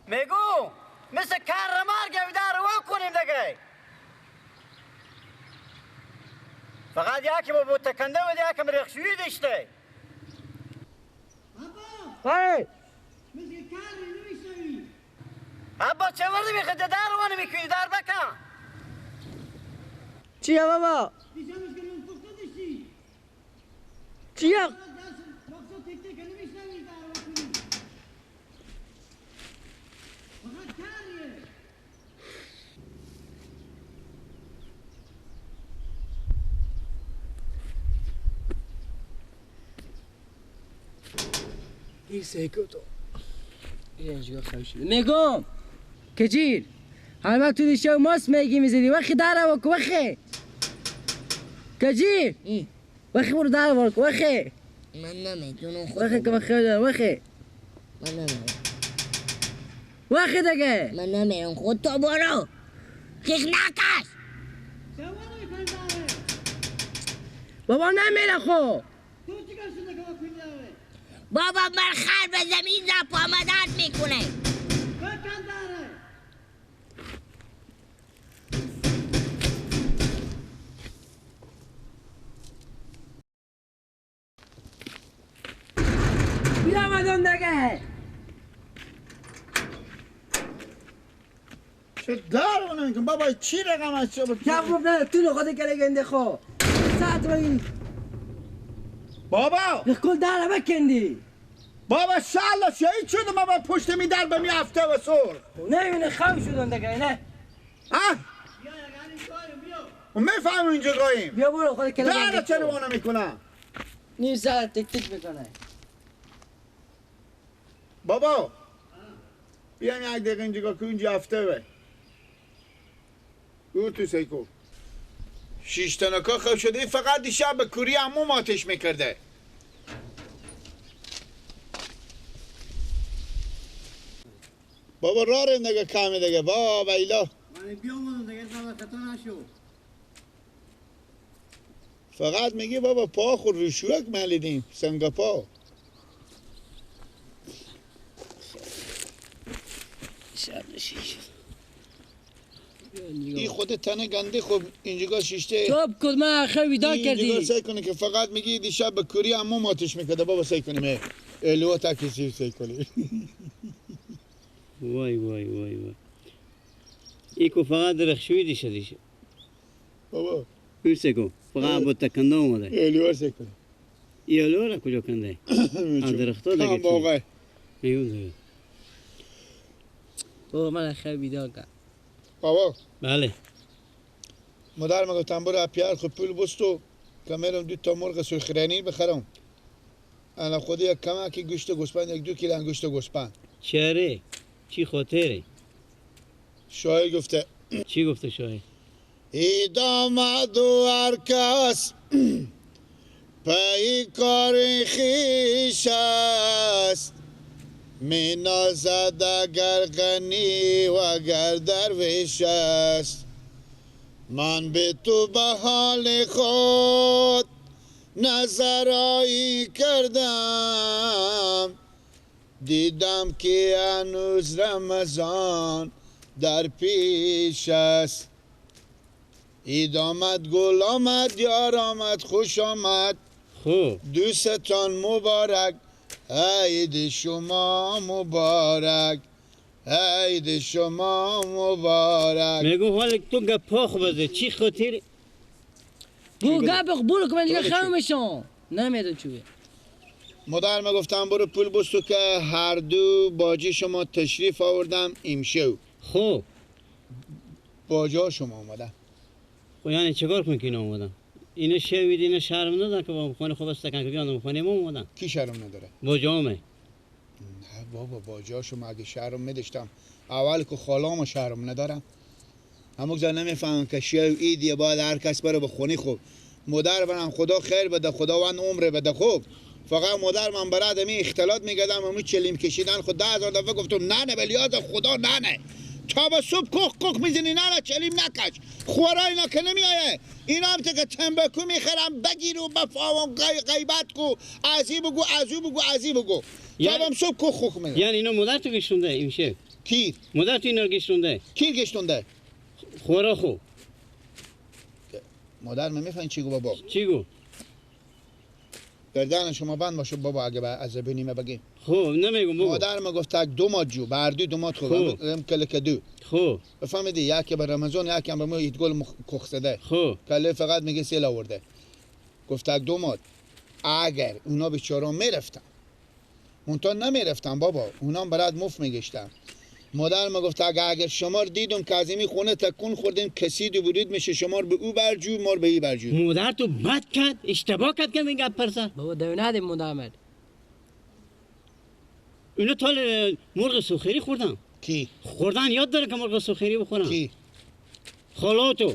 میگو مثل کرمار گویده رو کنیم دیگه. فقط یکی با بود تکنده و یکم رخشویی داشته. های مثل کاری نمیشنوی. ابا چه وردی میخواد در روانه میکنی در بکن. چیه بابا؟ دیشبش که منفخته داشتی. چیه؟ مقصد تک تک نمیشنوی در وقتی. فقط کاریه. این سیکو تو اینجا خواهی شده میگم کجیر همه تو دیشه و ماست میگی میزدی وخی داره وکو وخی کجیر وخی برو داره وکو وخی من نمیدونم خود وخی که وخی داره وخی من نمیدونم وخی دیگه من نمیدونم خود تو برو خیخ نکش سوال میکنی داره. بابا نمیره خو تو چیکار شده که وقتی داره؟ بابا من خر به زمین زپ آمدن میکنه بکن داره. بیامدون دیگه چه دار اونو میکن بابا چی رقم از چه بود؟ کف نه تو نخواده که گنده خو ساعت بگی بابا نخکل داره بکندی بابا شالله شهید شدم بابا پشت می در به می هفته و سر نمیونه خواه شدن دیگه نه ها؟ بیا یعنی کارم بیا. و میفهم اینجا گاییم بیا برو خود کلمه داره چه روانه میکنم نیم ساعت تک تک میکنه بابا بیایم یک دقیقه اینجا که اینجا هفته به او تو سیکو شیش تنکا خواه شده فقط دیشب به کوری عموم آتش میکرده بابا راه ریم دیگه کمی دیگه بابا ایلا من بیامونم دیگه زمان خطا نشو. فقط میگی بابا پا خود روشوک ملیدیم سنگ پا این خود تنه گنده خب اینجا شیشته توب کد من خیلی بیدار اینجا کردی سعی کنه که فقط میگی دیشب به کوری عموم آتش میکرده بابا سعی کنیم الو تاکسی سعی کنی وای وای وای وای ایکو فقط رخشوی دیشه بابا ایسه کو فقط با تکنده اومده الو سعی کنی ایالو را کجا کنده درختا دیگه کام باقی ایون دیگه بابا من خیلی بیدار کرد بابا بله مادر گفتم برو پیار خود پول بستو که میرم دو تا مرغ سرخرانی بخرم انا خود یک کمکی گوشت گوسپند یک 2 کیلو گوشت گوسپند چهره چی خاطره شاید گفته چی گفته شاید اید آمد و هر کس پی کار خویش است می نازد اگر غنی و اگر درویش است من به تو به حال خود نظرایی کردم دیدم که هنوز رمضان در پیش است عید آمد گل آمد یار آمد خوش آمد خوب دوستان مبارک عید شما مبارک عید شما مبارک میگو حال تو گپا خوبه چی خاطره بو گابق برو که من دیگه خیلی میشم نمیدون چوبه مادر گفتم برو پول بستو که هر دو باجی شما تشریف آوردم امشو خوب باجا شما اومدم خب یعنی چیکار کن که اینا اومدن اینو شوید اینو شرم ندارن که با خانه خوب استکن که بیان خانه ما اومدن کی شرم نداره با جامه نه بابا باجا شما اگه شرم میداشتم اول که خالام شرم ندارم همون زن نمیفهمم که شو ایدیه باید هر کس بره به خونه خوب مادر برم خدا خیر بده خداوند عمر بده خوب فقط مادر من برای آدمی اختلاط میگدم امروز چلیم کشیدن خود 10,000 دفعه گفتم نه بلیاد خدا نه تا به صبح کخ میزنی نه چلیم نکش خوارای اینا که نمیایه اینا هم که تنبکو میخرم بگیر و بفاوم غیبت کو ازی بگو تا به صبح کخ میزنی یعنی اینا مادر تو کشونده این میشه کیر مادر تو اینا رو گشتونده کیر گشتونده خورا خو مادر من میفهمی چی گو بابا چی گو گردن شما بند باشه بابا اگه از بینیم بگیم خب نمیگم بگو مادر ما گفت تک 2 ماه جو بردی 2 ماه خوب ام کلک دو خب بفهمیدی یکی به رمضان یکی هم به ما ایدگل کخسده خب کله فقط میگه سیل آورده گفت تک 2 ماه اگر اونا بیچارا میرفتن منتها نمیرفتن بابا اونا برات مفت میگشتن مادر ما گفت اگر شما رو دیدم که از این خونه تکون خوردیم کسی دو برید میشه شما رو به او برجو ما رو به ای برجو مادر تو بد کرد اشتباه کرد که میگه پرسه بابا دو ندیم مدامر اینا تال مرغ سوخری کی خوردن یاد داره که مرغ سوخری بخورن کی خالاتو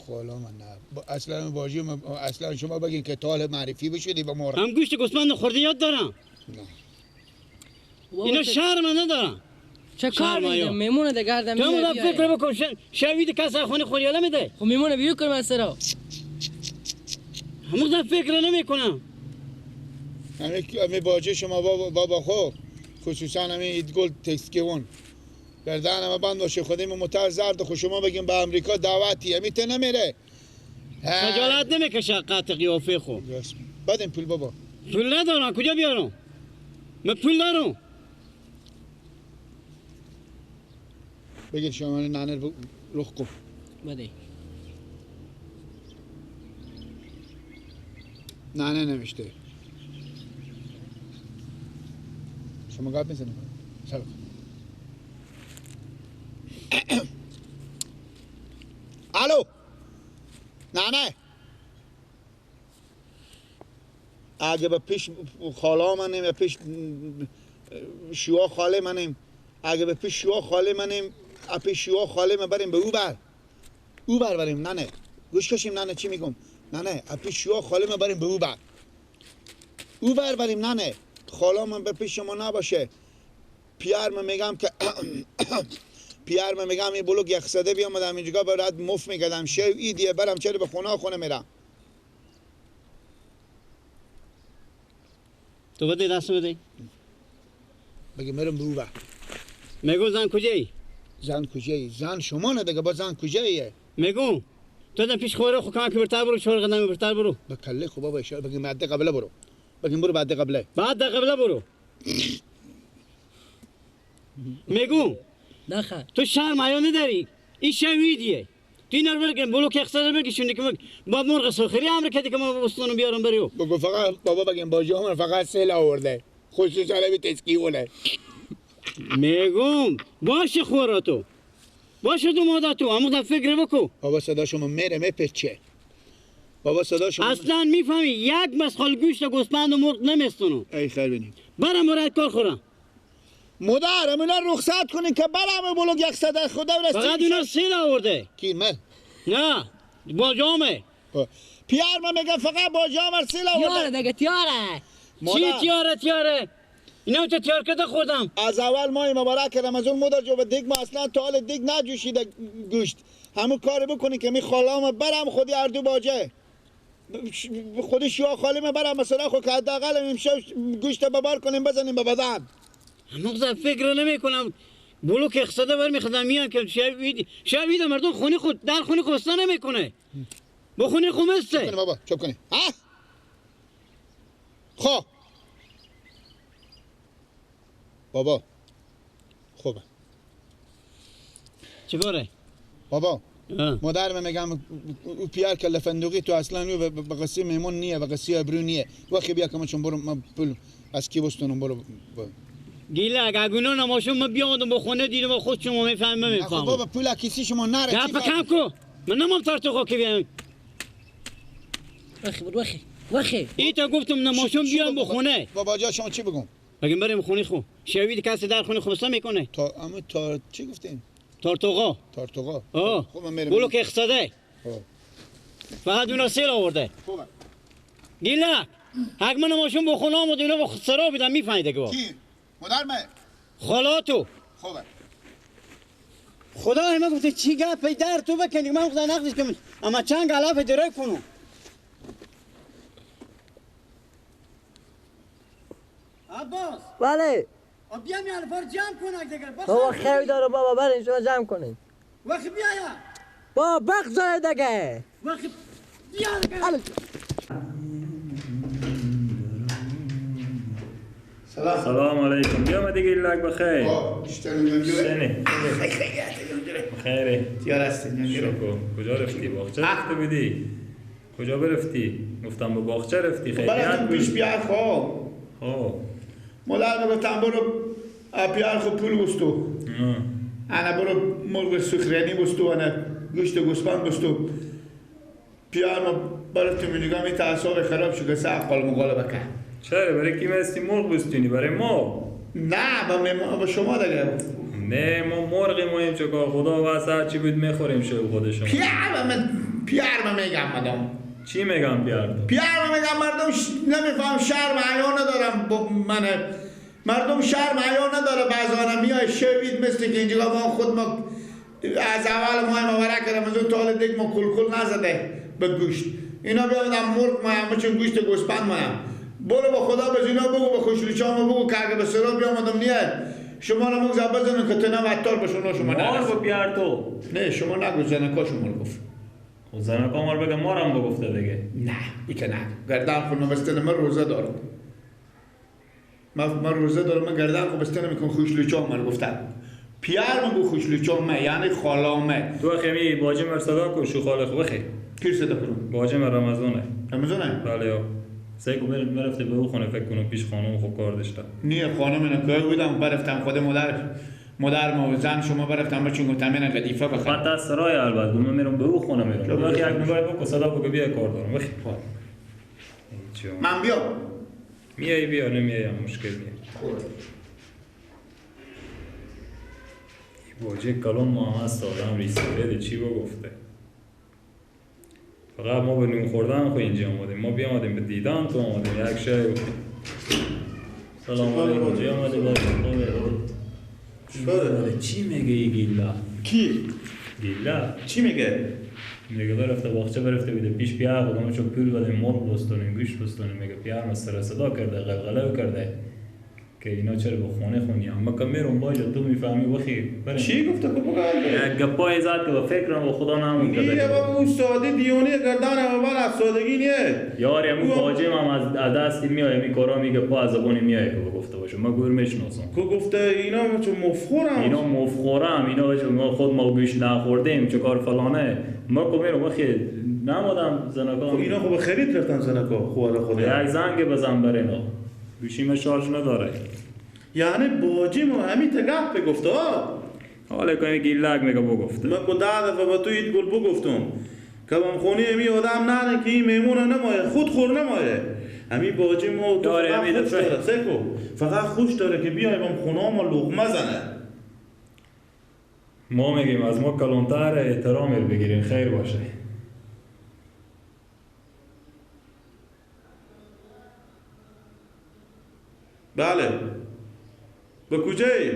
خالا من نه اصلا باجی اصلا شما بگین که تال معرفی بشودی با مرغ هم گوشت گوسفند خورده یاد دارن نه اینا شرم ندارن چه کار شرم میدم آیا. میمونه ده گردم تو هم فکر بکن شوید کس خونه خوریاله میده خب میمونه بیو کنم از سرا همون فکر نمیکنم همه باجه شما بابا خو خصوصا همه ایدگل تکسکیون گردن همه بند باشه خودیم متر زرد خو شما بگیم به امریکا دعوتی همیته نمیره خجالت نمیکشه قطع قیافه خو بدیم پول بابا پول ندارم کجا بیارم من پول دارم بگیر شما نانر رخ کن بده نانه نوشته شما گپ میزنید سلام الو نانه اگه به پیش خالا منیم یا پیش شوها خاله منیم اگه به پیش شوها خاله منیم پیش شوها خاله من بریم به او بر بریم نه گوش کشیم نه چی میگم نه پیش شوها خاله من بریم به او بر بریم نه خالا من به پیش شما نباشه پیار من میگم که پیار من میگم این بلوگ یخزده بیامدم اینجا برات مفت میگدم شو ایدیه برم چرا به خونه میرم تو بده دست بده بگی میرم به او بر میگو زن کجایی زن کجایی زن شما نه دیگه با زن کجاییه میگو تو در پیش خوره خو کمک برتر برو 4 قدم برتر برو به کله خوبا با اشاره بگی بعد قبله برو بگیم برو بعد قبله بعد در قبله برو میگو نخ تو شرم حیا نداری این شویدیه تو اینا رو برگم بلو که اخصار بگیشونی که با مرغ سوخری امر کردی که ما بستانو بیارم بریو بگو فقط بابا بگیم با جامر فقط سیل آورده خصوصا به تسکیونه میگم باشه خوراتو باشه دو ماداتو اما در فکر بکو بابا صدا شما میره میپچه بابا صدا شما اصلا میفهمی یک مسخال گوشت گوسفند و مرغ نمیستونو ای خیر بینیم برم برای کار خورم مادر امونا رخصت کنین که برم بلوگ یک صدر خدا برسیم فقط اونا سیل آورده کی مل نه با جامه پیار من میگم فقط با جامر سیل تیاره آورده دیگه تیاره چی تیاره اینا تو تیار کرده خوردم از اول ماه مبارک رمضان مادر جو به دیگ ما اصلا تا حال دیگ نجوشیده گوشت همون کار بکنین که می خالام برم خودی اردو باجه خودی شیا خالی من برم مثلا خود که حداقل امشب گوشت ببار کنیم بزنیم به بدن هنوز فکر نمی کنم بلوک اقصاده بر میخوادم میان که شاید مردم خونی خود در خونی خوسته نمیکنه با خونی خومسته کنی بابا چوب کنی ها خب بابا خوبه چیکاره بابا مادر من میگم او پیار کله فندقی تو اصلا او به قصه میمون نیه به قصه ابرو نیه وقتی بیا که من چون برو من پول از کی بستونم برو گیله اگه گونو نماشون من بیامدم با خونه دیدم و خود شما میفهمم خب بابا پول کسی شما نره گپ کم کو من نمام تارتو که بیام وخی ایتا گفتم نماشون بیام با خونه بابا جا شما چی بگم بگم بریم خونی خو شوید کسی در خونه خوسته میکنه تا اما تا چی گفتین تارتوقا تارتوقا آه خب من میرم بلوک اقصاده فقط اونا سیل آورده خوبه گیله حق من نماشون با خونه آمد اونا با سرا بیدم میفهمیده که با کی مادر من خالاتو خوبه خدا همه گفته چی گپ در تو بکنی من خدا نقدش کنم اما چند غلاف دره کنم عباس بله آ بیا می الفار جمع کن دیگه بابا خیلی داره بابا برین شما جمع کنین وقت بیا یا بابا بخزای دیگه وقت بیا دیگه سلام علیکم بیا دیگه لاک بخیر اشتنی خیره تیار هستی شکر کجا رفتی باغچه رفته بودی کجا برفتی گفتم به باغچه رفتی خیریت تو پیش بیار خواه مادر میگفتم برو پیار خود پول بستو انا برو مرغ سخرانی بستو انا گوشت گوسفند بستو پیار ما برفتیم میگم این تعصاب خراب شد که ساعت قال مقاله بکن چرا برای کی مستی مرغ بستونی برای ما نه با شما دیگه نه ما مرغی مایم چکار خدا واسه چی بود میخوریم شو خود شما پیار میگم مردم چی میگم پیار میگم مردم نمیفهم شرم حیا ندارم من مردم شرم حیا نداره بعضانا میای شوید مثل که اینجا ما خود ما از اول ما مبارک کردم از اون تال دیگه ما کل نزده به گوشت اینا بیادم مرغ ما همه چون گوشت گوسفند ما برو با خدا به اینا بگو به خوشلوچام بگو که اگه به سرا بیامدم نیاد شما رو مگذار بزنن که تنه وطار بشون شما مار با پیار تو نه شما نگو زنکا شما رو گفت خود زنکا مار بگه مارم بگفته دیگه نه ای که نه گردن خود بستن من روزه دارم من روزه دارم من گردن خود بستن میکن خوشلوچام من گفتن پیار مگو خوشلوچام یعنی خالامه تو اخیمی باجی مرصدا کو شو خاله خو بخیر کی صدا کنم باجی رمضانه رمضانه بله یا سیکو مرفته به او خونه فکر کنم پیش خانم خو کار داشته نیه خانم اینا که بودم برفتم خود مادر ما و زن شما برفتم بچون گفتم اینا قدیفه بخیر خط از سرای البته من میرم به او خونه میرم وقتی یک نگاه بکن صدا بگو بیا کار دارم بخیر من بیام میای بیا نمیای هم مشکل نیست باجه کلام ما هم هست آدم ریسیده چی بگفته فقط ما به نون خوردن خو اینجا آمدیم ما بیامدیم به دیدن تو آمدیم یک شای سلام علیکم جی آمده باید خوبه چی میگه ای گیلا؟ کی؟ گیلا؟ چی میگه؟ میگه برفته باغچه برفته بیده پیش پیار بودم چون پول بدیم مرغ بستونیم گوشت بستونیم میگه پیار مستر صدا کرده غلغله کرده که اینا چرا به خونه خونی اما که میرم باجا تو میفهمی بخیر چی گفته که بگه؟ یک گپای زد که به فکرم و خدا نمون کرده نیه بابا اون ساده دیونی گردان اول از سادگی نیه یاری همون باجم هم از دستی میای همی کارا میگه پا از زبانی میای که گفته باشه ما گور میشناسم که گفته اینا چون مفخورم اینا مفخورم اینا چون ما خود ما گوشت نخوردیم چه کار فلانه ما که میرم بخیر نمادم زنکا خب اینا خب خرید رفتن زنکا خواهر خدا یک زنگ بزن بر اینا گوشیم شارژ نداره یعنی باجی ما همین تگپ بگفته حالا که گیلک میگه بگفته من که 10 دفعه به تو ایت گل بگفتم که من خونی همی آدم نه که این میمونه نمایه خود خور نمایه همی باجی ما تو فقط خوش داره سکو فقط خوش داره که بیایم هم خونه ما لغمه زنه ما میگیم از ما کلانتر احترامی رو بگیرین خیر باشه بله به کجایی؟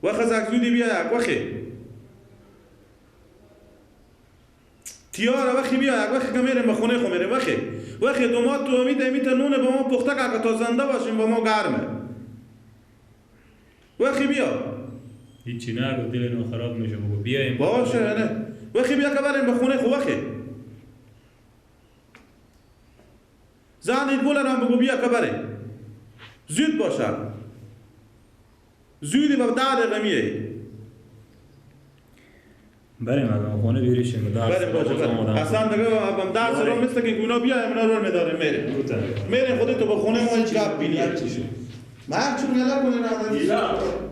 وقت زکزودی بیا یک وقتی تیاره وقتی بیا یک وقتی که میریم به خونه خو میریم وقتی دومات تو امید نونه با ما پخته که تا زنده باشیم با ما گرمه وقتی بیا هیچی نگو دل نو خراب میشه بگو بیایم باشه نه وقتی بیا که بریم به خونه خو وقتی زنی گل هم بگو بیا که بریم زود باشه زودی با 10 دقیقه میای بریم از خونه بیریشیم بریم باشه اصلا دیگه هم درس رو مثل که گونا بیا اینا رو میداریم میریم خودت تو به خونه ما هیچ گپ بینی من چون نلا کنه